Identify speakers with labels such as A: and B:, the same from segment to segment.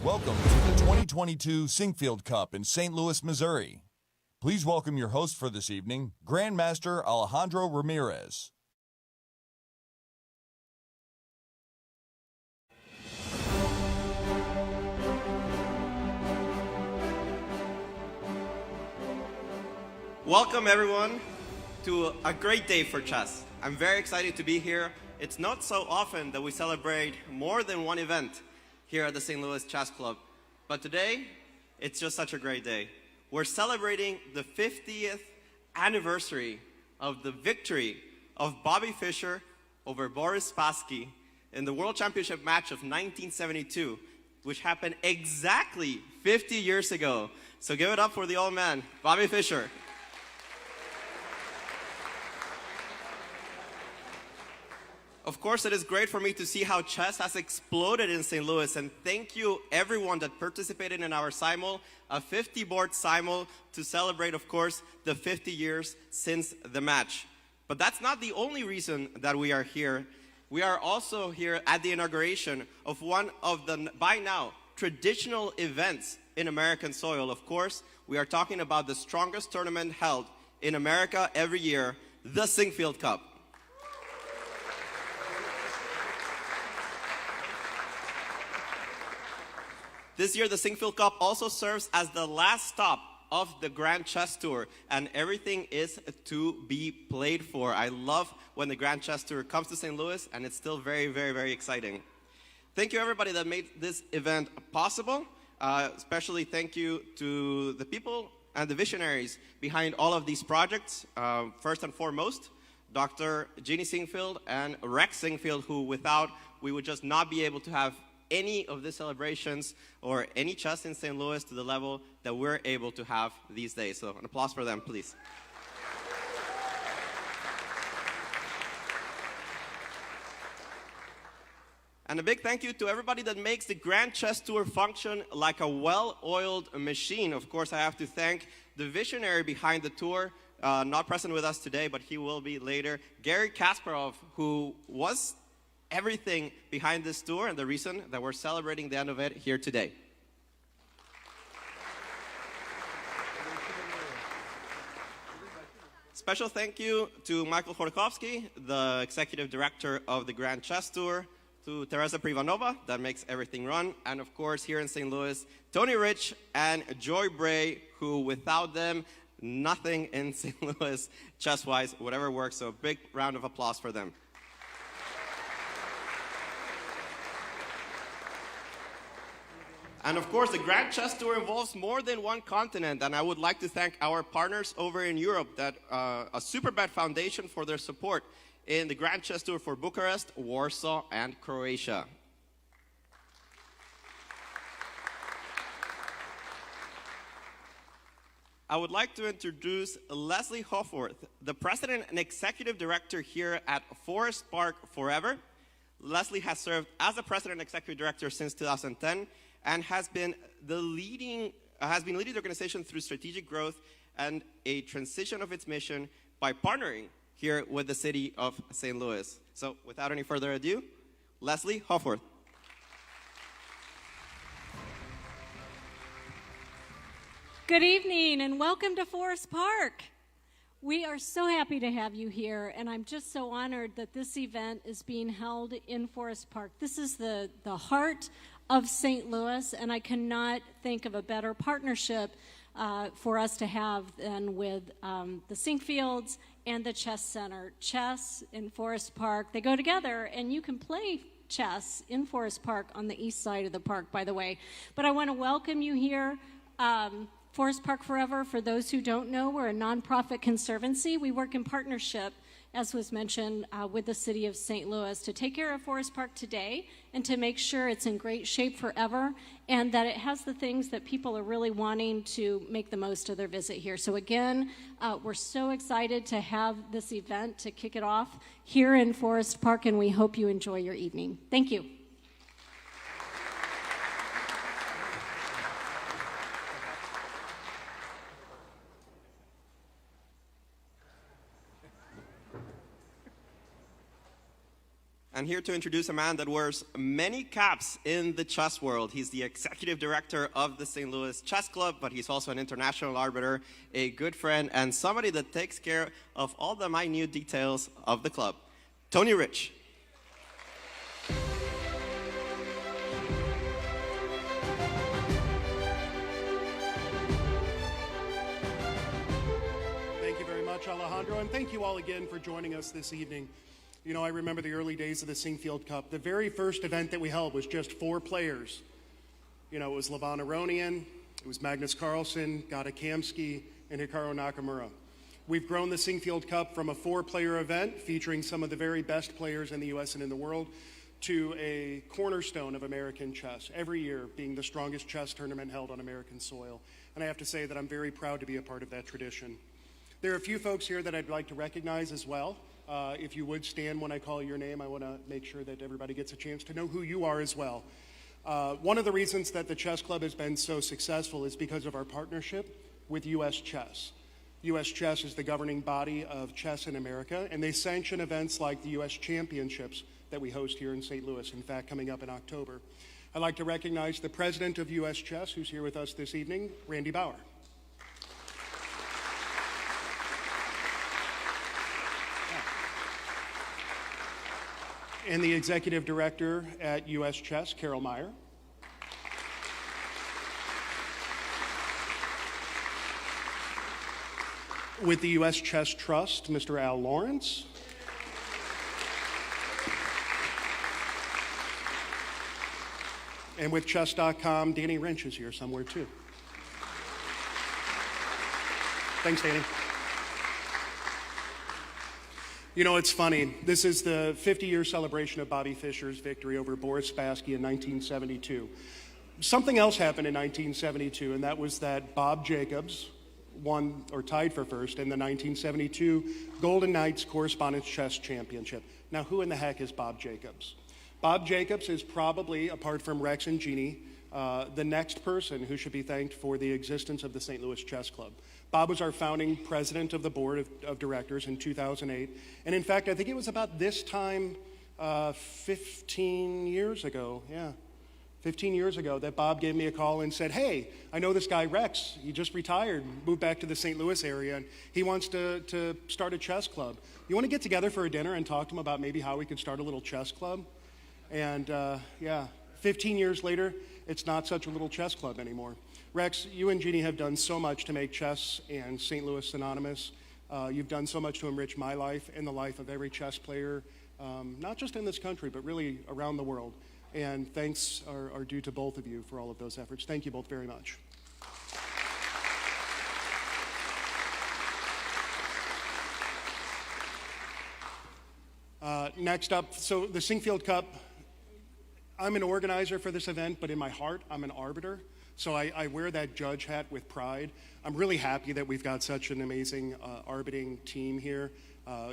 A: Welcome to the 2022 Sinquefield Cup in St. Louis, Missouri. Please welcome your host for this evening, Grandmaster Alejandro Ramirez.
B: Welcome everyone to a great day for chess. I'm very excited to be here. It's not so often that we celebrate more than one event here at the St. Louis Chess Club. But today, it's just such a great day. We're celebrating the 50th anniversary of the victory of Bobby Fischer over Boris Spassky in the World Championship match of 1972, which happened exactly 50 years ago. So give it up for the old man, Bobby Fischer. Of course, it is great for me to see how chess has exploded in St. Louis, and thank you everyone that participated in our simul, a 50-board simul to celebrate, of course, the 50 years since the match. But that's not the only reason that we are here. We are also here at the inauguration of one of the, by now, traditional events in American soil. Of course, we are talking about the strongest tournament held in America every year, the Sinquefield Cup. This year, the Sinquefield Cup also serves as the last stop of the Grand Chess Tour, and everything is to be played for. I love when the Grand Chess Tour comes to St. Louis, and it's still very, very, very exciting. Thank you, everybody that made this event possible. Especially thank you to the people and the visionaries behind all of these projects. First and foremost, Dr. Jeannie Sinquefield and Rex Sinquefield, who without, we would just not be able to have any of the celebrations or any chess in St. Louis to the level that we're able to have these days. So an applause for them, please. And a big thank you to everybody that makes the Grand Chess Tour function like a well-oiled machine. Of course, I have to thank the visionary behind the tour, not present with us today, but he will be later, Garry Kasparov, who was everything behind this tour and the reason that we're celebrating the end of it here today. Special thank you to Michael Khodorkovsky, the executive director of the Grand Chess Tour, to Teresa Privanova, that makes everything run, and of course here in St. Louis, Tony Rich and Joy Bray, who without them, nothing in St. Louis chess-wise would ever work, so a big round of applause for them. And of course, the Grand Chess Tour involves more than one continent, and I would like to thank our partners over in Europe, that a Superbet Foundation, for their support in the Grand Chess Tour for Bucharest, Warsaw, and Croatia. I would like to introduce Leslie Hoffworth, the President and Executive Director here at Forest Park Forever. Leslie has served as the President and Executive Director since 2010, and has been leading the organization through strategic growth and a transition of its mission by partnering here with the city of St. Louis. So without any further ado, Leslie Hoffworth.
C: Good evening and welcome to Forest Park. We are so happy to have you here, and I'm just so honored that this event is being held in Forest Park. This is the heart of St. Louis, and I cannot think of a better partnership for us to have than with the Sinquefields and the Chess Center. Chess in Forest Park, they go together, and you can play chess in Forest Park on the east side of the park, by the way. But I want to welcome you here. Forest Park Forever, for those who don't know, we're a nonprofit conservancy. We work in partnership, as was mentioned, with the city of St. Louis to take care of Forest Park today and to make sure it's in great shape forever and that it has the things that people are really wanting to make the most of their visit here. So again, we're so excited to have this event to kick it off here in Forest Park, and we hope you enjoy your evening. Thank you.
B: And here to introduce a man that wears many caps in the chess world. He's the executive director of the St. Louis Chess Club, but he's also an international arbiter, a good friend, and somebody that takes care of all the minute details of the club. Tony Rich.
D: Thank you very much, Alejandro, and thank you all again for joining us this evening. You know, I remember the early days of the Sinquefield Cup. The very first event that we held was just 4 players. You know, it was Levon Aronian, it was Magnus Carlsen, Gata Kamsky, and Hikaru Nakamura. We've grown the Sinquefield Cup from a 4-player event featuring some of the very best players in the U.S. and in the world to a cornerstone of American chess, every year being the strongest chess tournament held on American soil. And I have to say that I'm very proud to be a part of that tradition. There are a few folks here that I'd like to recognize as well. If you would stand when I call your name, I want to make sure that everybody gets a chance to know who you are as well. One of the reasons that the Chess Club has been so successful is because of our partnership with U.S. Chess. U.S. Chess is the governing body of chess in America, and they sanction events like the U.S. Championships that we host here in St. Louis, in fact, coming up in October. I'd like to recognize the president of U.S. Chess, who's here with us this evening, Randy Bauer. And the executive director at U.S. Chess, Carol Meyer. With the U.S. Chess Trust, Mr. Al Lawrence. And with Chess.com, Danny Wrench is here somewhere too. Thanks, Danny. You know, it's funny. This is the 50-year celebration of Bobby Fischer's victory over Boris Spassky in 1972. Something else happened in 1972, and that was that Bob Jacobs won or tied for first in the 1972 Golden Knights Correspondence Chess Championship. Now, who in the heck is Bob Jacobs? Bob Jacobs is probably, apart from Rex and Jeannie, the next person who should be thanked for the existence of the St. Louis Chess Club. Bob was our founding president of the board of directors in 2008. And in fact, I think it was about this time 15 years ago, 15 years ago, that Bob gave me a call and said, hey, I know this guy Rex. He just retired, moved back to the St. Louis area, and he wants to start a chess club. You want to get together for a dinner and talk to him about maybe how we could start a little chess club? And 15 years later, it's not such a little chess club anymore. Rex, you and Jeannie have done so much to make chess and St. Louis synonymous. You've done so much to enrich my life and the life of every chess player, not just in this country, but really around the world. And thanks are due to both of you for all of those efforts. Thank you both very much. Next up, so the Sinquefield Cup, I'm an organizer for this event, but in my heart, I'm an arbiter. So I wear that judge hat with pride. I'm really happy that we've got such an amazing arbiting team here.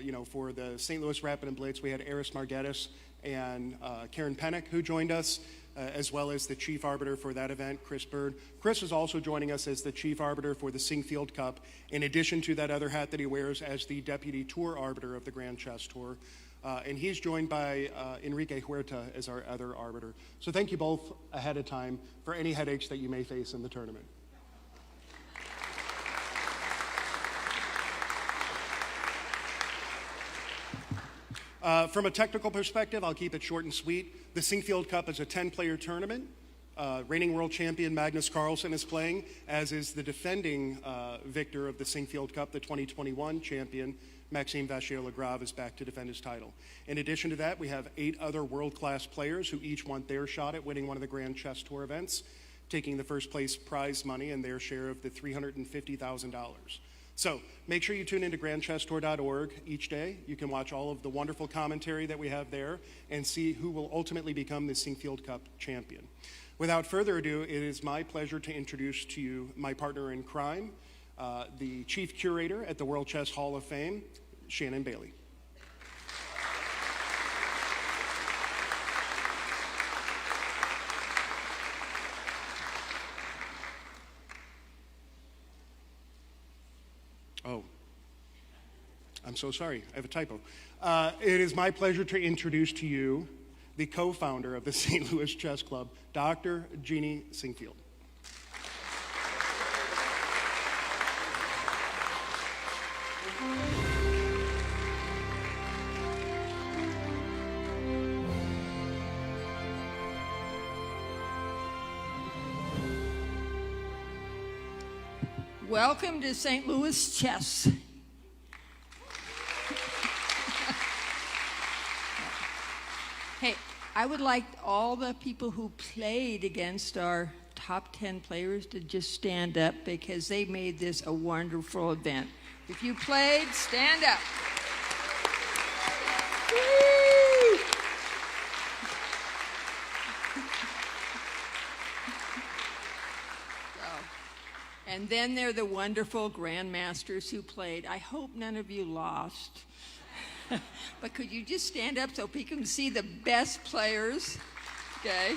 D: You know, for the St. Louis Rapid and Blitz, we had Eris Margetis and Karen Pennick who joined us, as well as the chief arbiter for that event, Chris Bird. Chris is also joining us as the chief arbiter for the Sinquefield Cup, in addition to that other hat that he wears as the deputy tour arbiter of the Grand Chess Tour. And he's joined by Enrique Huerta as our other arbiter. So thank you both ahead of time for any headaches that you may face in the tournament. From a technical perspective, I'll keep it short and sweet. The Sinquefield Cup is a 10-player tournament. Reigning world champion Magnus Carlsen is playing, as is the defending victor of the Sinquefield Cup, the 2021 champion, Maxime Vachier-Lagrave, is back to defend his title. In addition to that, we have 8 other world-class players who each want their shot at winning one of the Grand Chess Tour events, taking the first place prize money and their share of the $350,000. So make sure you tune into grandchesstour.org each day. You can watch all of the wonderful commentary that we have there and see who will ultimately become the Sinquefield Cup champion. Without further ado, it is my pleasure to introduce to you my partner in crime, the chief curator at the World Chess Hall of Fame, Shannon Bailey. I'm so sorry, I have a typo. It is my pleasure to introduce to you the co-founder of the St. Louis Chess Club, Dr. Jeannie Sinquefield.
E: Welcome to St. Louis Chess. Hey, I would like all the people who played against our top 10 players to just stand up because they made this a wonderful event. If you played, stand up. Woo! And then there are the wonderful grandmasters who played. I hope none of you lost. But could you just stand up so people can see the best players? Okay.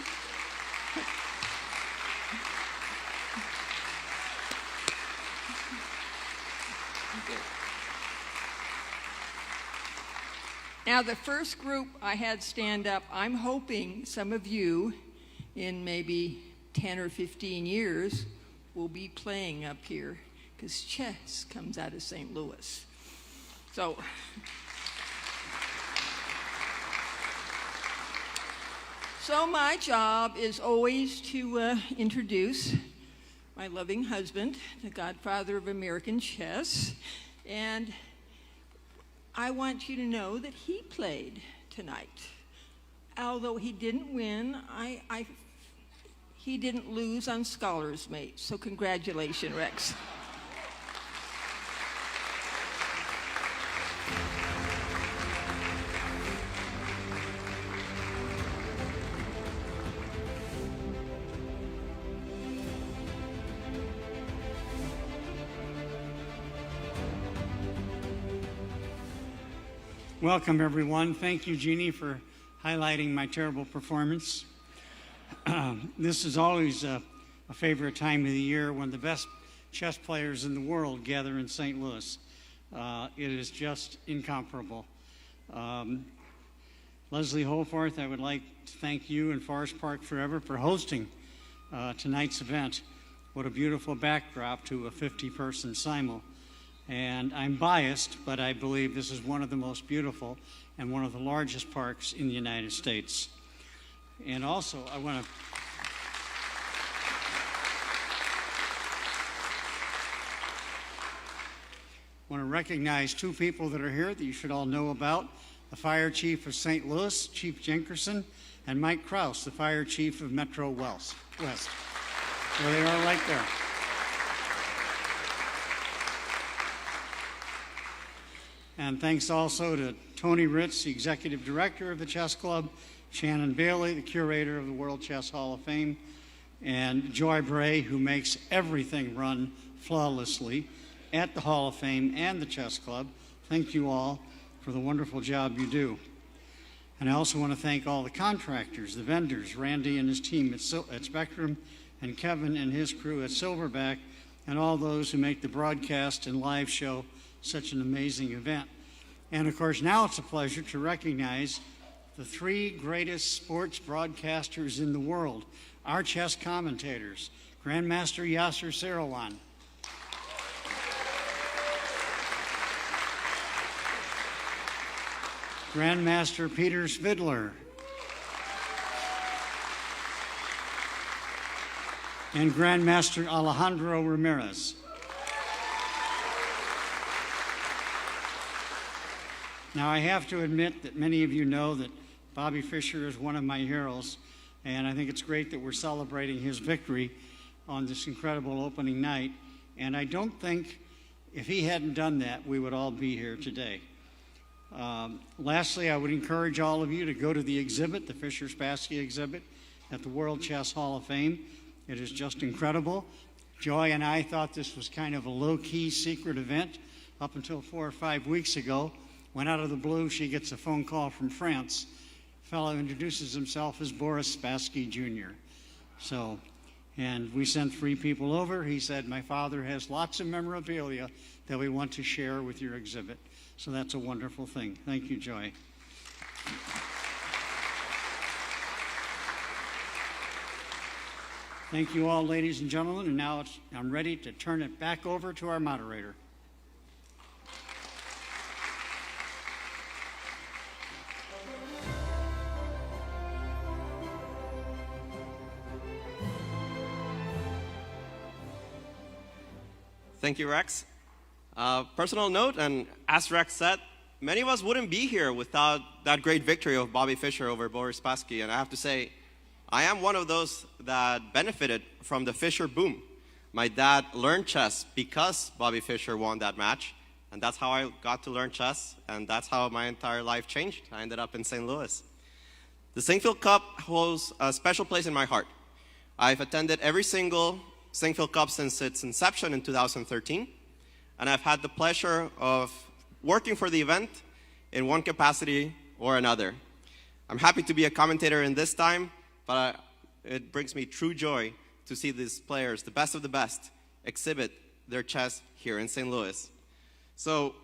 E: Now, the first group I had stand up, I'm hoping some of you in maybe 10 or 15 years will be playing up here because chess comes out of St. Louis. So my job is always to introduce my loving husband, the godfather of American chess, and I want you to know that he played tonight. Although he didn't win, he didn't lose on Scholars Mate, so congratulations, Rex.
F: Welcome, everyone. Thank you, Jeannie, for highlighting my terrible performance. This is always a favorite time of the year when the best chess players in the world gather in St. Louis. It is just incomparable. Leslie Holforth, I would like to thank you and Forest Park Forever for hosting tonight's event. What a beautiful backdrop to a 50-person simul. And I'm biased, but I believe this is one of the most beautiful and one of the largest parks in the United States. And also, I want to recognize two people that are here that you should all know about: the Fire Chief of St. Louis, Chief Jenkerson, and Mike Kraus, the Fire Chief of Metro West. There they are right there. And thanks also to Tony Ritz, the Executive Director of the Chess Club, Shannon Bailey, the Curator of the World Chess Hall of Fame, and Joy Bray, who makes everything run flawlessly at the Hall of Fame and the Chess Club. Thank you all for the wonderful job you do. And I also want to thank all the contractors, the vendors, Randy and his team at Spectrum, and Kevin and his crew at Silverback, and all those who make the broadcast and live show such an amazing event. And of course, now it's a pleasure to recognize the three greatest sports broadcasters in the world, our chess commentators: Grandmaster Yasser Seirawan, Grandmaster Peter Svidler, and Grandmaster Alejandro Ramirez. Now, I have to admit that many of you know that Bobby Fischer is one of my heroes, and I think it's great that we're celebrating his victory on this incredible opening night. And I don't think if he hadn't done that, we would all be here today. Lastly, I would encourage all of you to go to the exhibit, the Fischer-Spassky exhibit at the World Chess Hall of Fame. It is just incredible. Joy and I thought this was kind of a low-key secret event up until 4 or 5 weeks ago, when out of the blue she gets a phone call from France. A fellow introduces himself as Boris Spassky Jr. And we sent 3 people over. He said, "My father has lots of memorabilia that we want to share with your exhibit." So that's a wonderful thing. Thank you, Joy. Thank you all, ladies and gentlemen, and now I'm ready to turn it back over to our moderator.
B: Thank you, Rex. Personal note, and as Rex said, many of us wouldn't be here without that great victory of Bobby Fischer over Boris Spassky, and I have to say, I am one of those that benefited from the Fischer boom. My dad learned chess because Bobby Fischer won that match, and that's how I got to learn chess, and that's how my entire life changed. I ended up in St. Louis. The Sinquefield Cup holds a special place in my heart. I've attended every single Sinquefield Cup since its inception in 2013, and I've had the pleasure of working for the event in one capacity or another. I'm happy to be a commentator in this time, but it brings me true joy to see these players, the best of the best, exhibit their chess here in St. Louis. So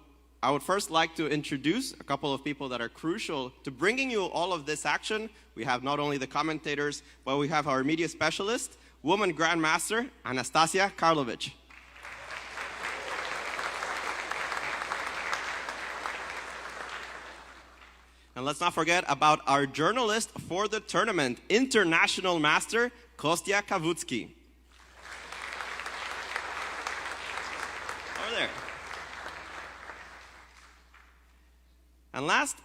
B: I would first like to introduce a couple of people that are crucial to bringing you all of this action. We have not only the commentators, but we have our media specialist, woman grandmaster, Anastasia Karlovich. And let's not forget about our journalist for the tournament, international master, Kostya Kavutsky. Over there. And last,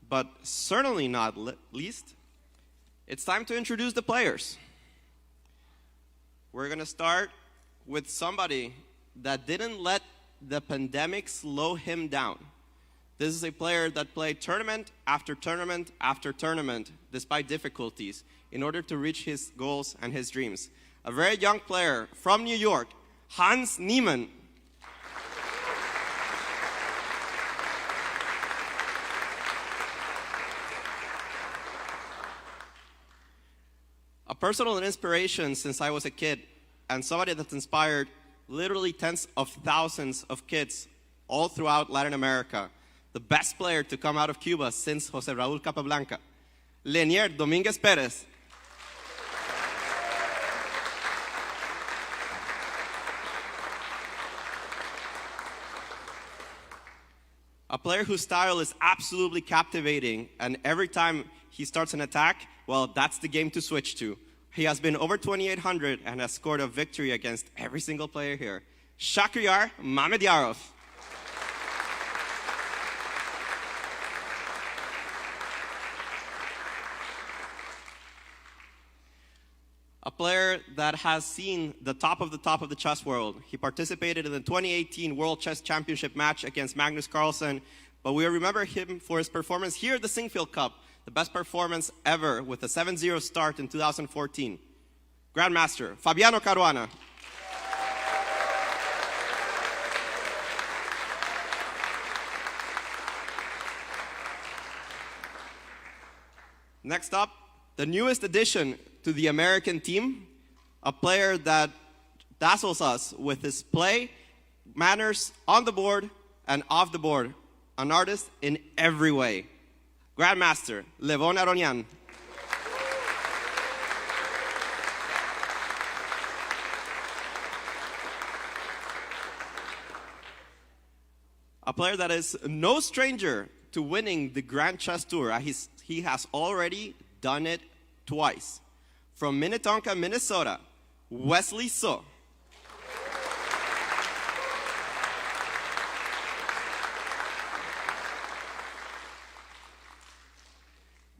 B: but certainly not least, it's time to introduce the players. We're going to start with somebody that didn't let the pandemic slow him down. This is a player that played tournament after tournament after tournament, despite difficulties, in order to reach his goals and his dreams. A very young player from New York, Hans Niemann. A personal inspiration since I was a kid, and somebody that's inspired literally tens of thousands of kids all throughout Latin America. The best player to come out of Cuba since Jose Raul Capablanca, Lenier Dominguez Perez. A player whose style is absolutely captivating, and every time he starts an attack, well, that's the game to switch to. He has been over 2,800 and has scored a victory against every single player here. Shakhriyar Mamedyarov. A player that has seen the top of the chess world. He participated in the 2018 World Chess Championship match against Magnus Carlsen, but we remember him for his performance here at the Sinquefield Cup, the best performance ever with a 7-0 start in 2014. Grandmaster, Fabiano Caruana. Next up, the newest addition to the American team, a player that dazzles us with his play, manners on the board and off the board, an artist in every way. Grandmaster, Levon Aronian. A player that is no stranger to winning the Grand Chess Tour. He has already done it twice. From Minnetonka, Minnesota, Wesley So.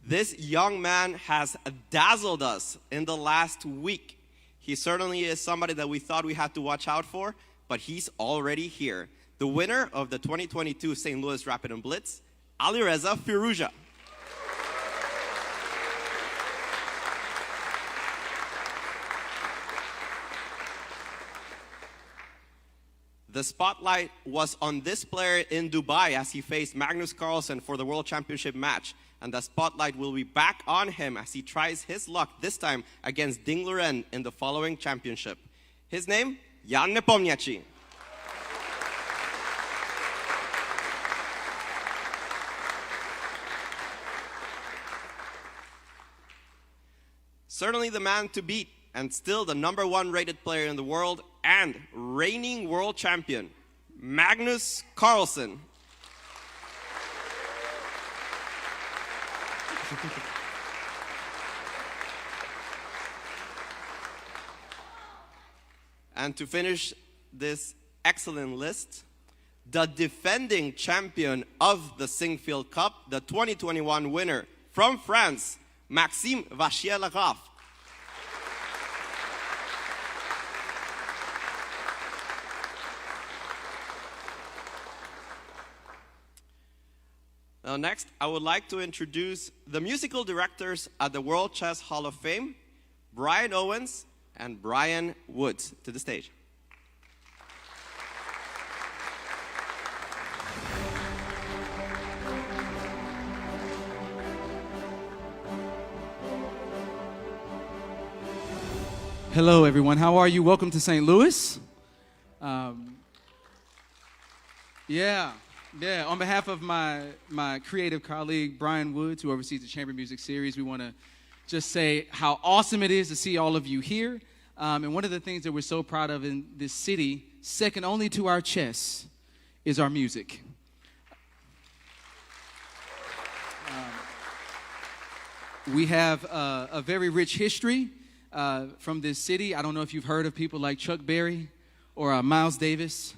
B: This young man has dazzled us in the last week. He certainly is somebody that we thought we had to watch out for, but he's already here. The winner of the 2022 St. Louis Rapid and Blitz, Alireza Firouzja. The spotlight was on this player in Dubai as he faced Magnus Carlsen for the World Championship match. And the spotlight will be back on him as he tries his luck, this time against Ding Luren in the following championship. His name, Jan Nepomniachtchi. certainly the man to beat, and still the #1 rated player in the world, and reigning world champion, Magnus Carlsen. And to finish this excellent list, the defending champion of the Sinquefield Cup, the 2021 winner from France, Maxime Vachier-Lagrave. Now next, I would like to introduce the musical directors at the World Chess Hall of Fame, Brian Owens and Brian Woods, to the stage.
G: Hello, everyone. How are you? Welcome to St. Louis. On behalf of my creative colleague, Brian Woods, who oversees the Chamber Music Series, we want to just say how awesome it is to see all of you here. And one of the things that we're so proud of in this city, second only to our chess, is our music. We have a very rich history from this city. I don't know if you've heard of people like Chuck Berry or Miles Davis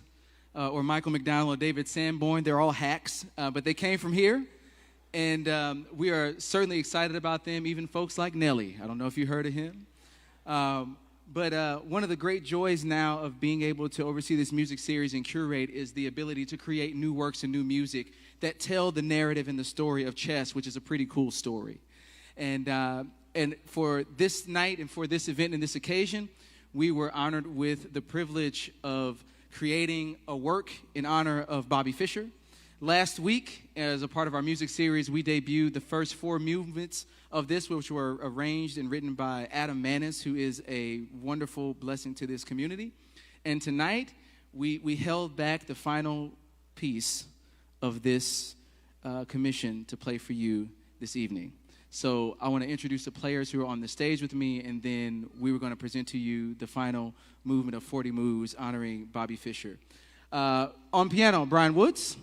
G: or Michael McDonald or David Sanborn. They're all hacks, but they came from here. And we are certainly excited about them, even folks like Nelly. I don't know if you heard of him. But one of the great joys now of being able to oversee this music series and curate is the ability to create new works and new music that tell the narrative and the story of chess, which is a pretty cool story. And for this night and for this event and this occasion, we were honored with the privilege of creating a work in honor of Bobby Fischer. Last week, as a part of our music series, we debuted the first 4 movements of this, which were arranged and written by Adam Manis, who is a wonderful blessing to this community. And tonight, we held back the final piece of this commission to play for you this evening. So I want to introduce the players who are on the stage with me, and then we were going to present to you the final movement of 40 moves honoring Bobby Fischer. On piano, Brian Woods.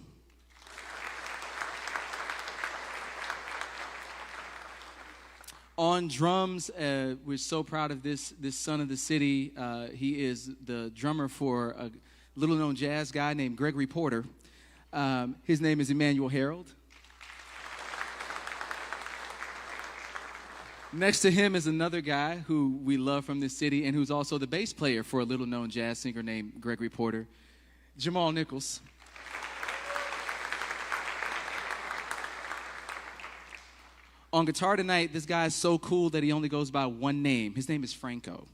G: On drums, we're so proud of this son of the city. He is the drummer for a little-known jazz guy named Gregory Porter. His name is Emmanuel Harold. Next to him is another guy who we love from this city and who's also the bass player for a little-known jazz singer named Gregory Porter, Jamal Nichols. On guitar tonight, this guy is so cool that he only goes by one name. His name is Franco.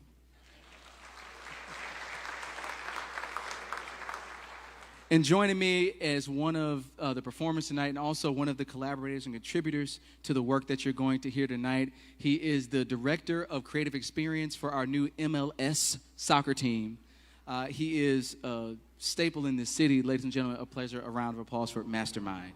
G: And joining me as one of the performers tonight and also one of the collaborators and contributors to the work that you're going to hear tonight, he is the Director of Creative Experience for our new MLS soccer team. He is a staple in this city. Ladies and gentlemen, a pleasure. A round of applause for Mastermind.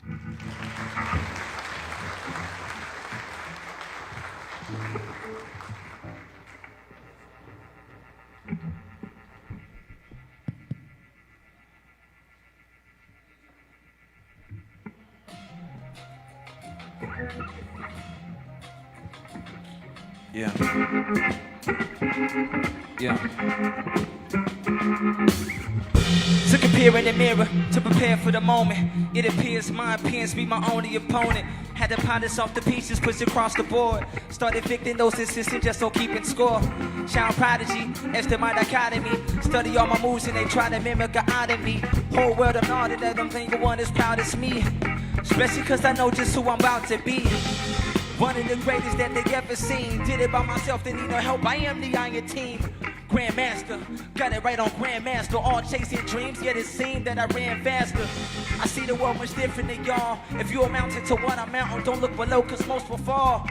H: Yeah. Took a peer in the mirror to prepare for the moment. It appears my appearance be my only opponent. Had to polish off the pieces, push across the board. Started victing those insistent just so keeping score. Child prodigy, etched in my dichotomy. Study all my moves and they try to mimic a out of me. Whole world I'm not that I'm thinking one as proud as me. Especially cause I know just who I'm about to be. One of the greatest that they ever seen. Did it by myself, they need no help. I am the iron team. Grandmaster, got it right on Grandmaster. All chasing dreams, yet it seemed that I ran faster. I see the world much different than y'all. If you amounted to what I'm mounting, don't look below, cause most will fall.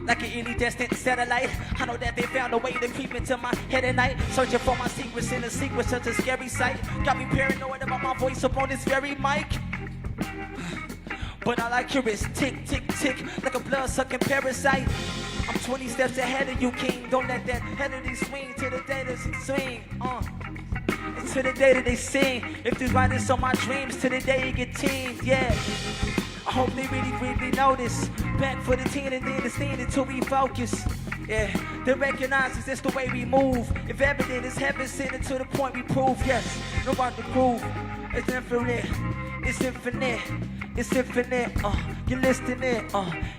H: Like an iridescent satellite, I know that they found a way to creep into my head at night. Searching for my secrets in a secret, such a scary sight. Got me paranoid about my voice up on this very mic. But all I hear is tick, tick, tick, like a blood-sucking parasite. I'm 20 steps ahead of you, king. Don't let that penalty swing to the day that they swing. To the day that they sing. If these writers on my dreams, to the day you get teamed, yeah. I hope they really notice. Back for the team and they understand it till we focus. Yeah, they recognize it's just the way we move. If evident is heaven sent it to the point we prove. Yes, no about the groove. It's infinite. It's infinite. It's infinite. You're listening.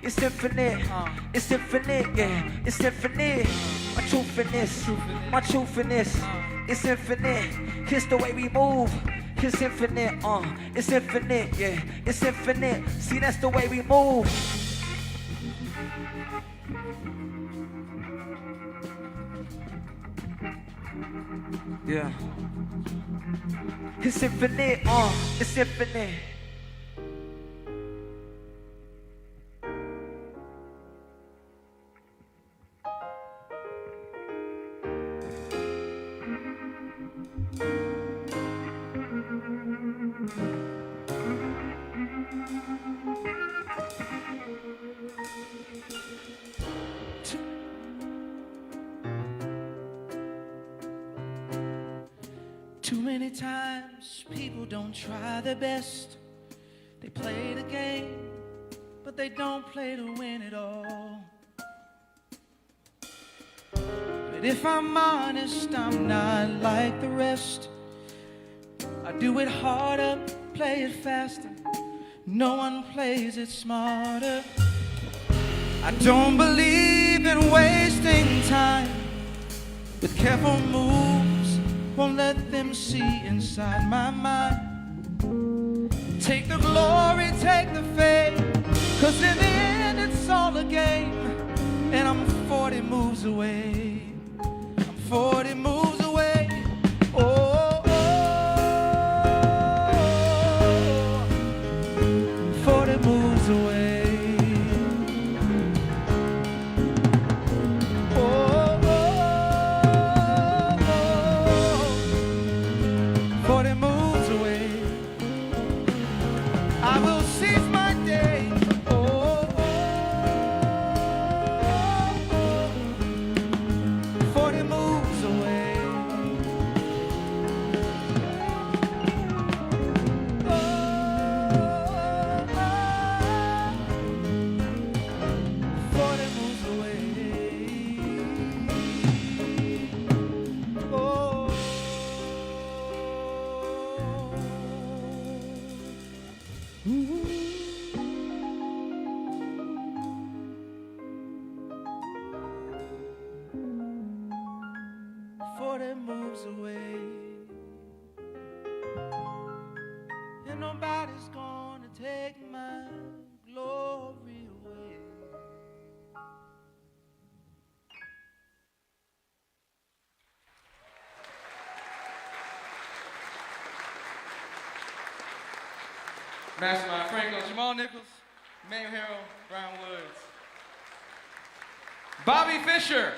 H: It's infinite. It's infinite. Yeah, it's infinite. My truth in this. My truth in this. It's infinite. It's the way we move. It's infinite. It's infinite. Yeah, it's infinite. See, that's the way we move. Yeah. It's infinite, it's infinite.
I: Too many times people don't try their best. They play the game, but they don't play to win it all. But if I'm honest, I'm not like the rest. I do it harder, play it faster. No one plays it smarter. I don't believe in wasting time with careful moves. Won't let them see inside my mind. Take the glory, take the fame, 'cause in the end it's all a game. And I'm 40 moves away. I'm 40 moves away. Oh, oh, oh. 40 moves away.
G: Mastermind Franco, Jamal Nichols, Mayor Harold, Brian Woods. Bobby Fischer.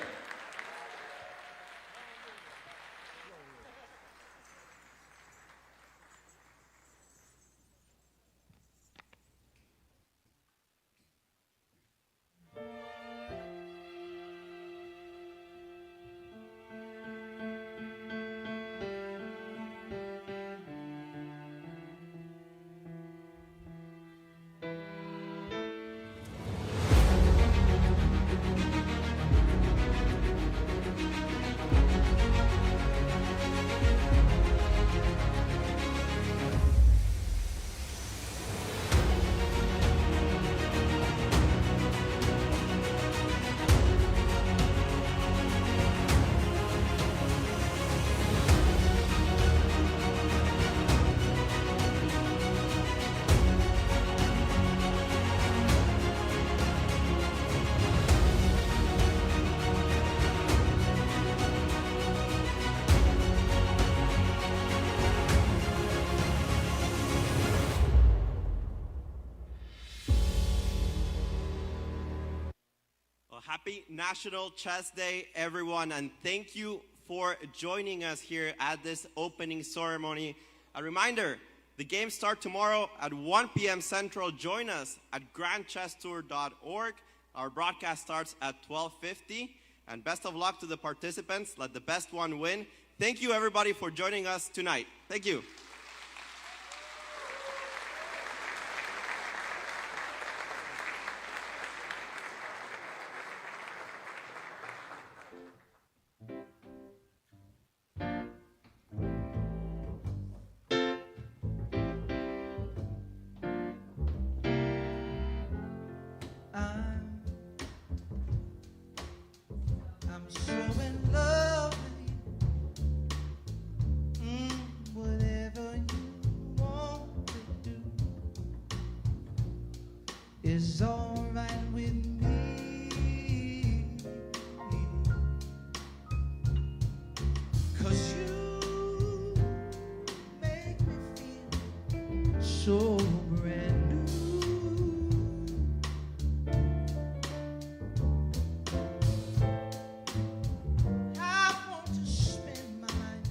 B: Happy National Chess Day, everyone, and thank you for joining us here at this opening ceremony. A reminder, the games start tomorrow at 1 p.m. Central. Join us at grandchesstour.org. Our broadcast starts at 12:50. And best of luck to the participants. Let the best one win. Thank you, everybody, for joining us tonight. Thank you.
I: I'm so in love with you. Whatever you want to do is all right with me. 'Cause you make me feel so brand new. I want to spend my life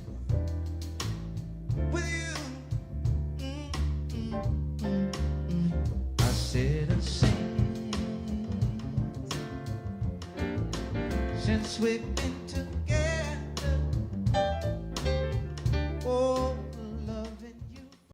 I: with you. I said a since we've been together.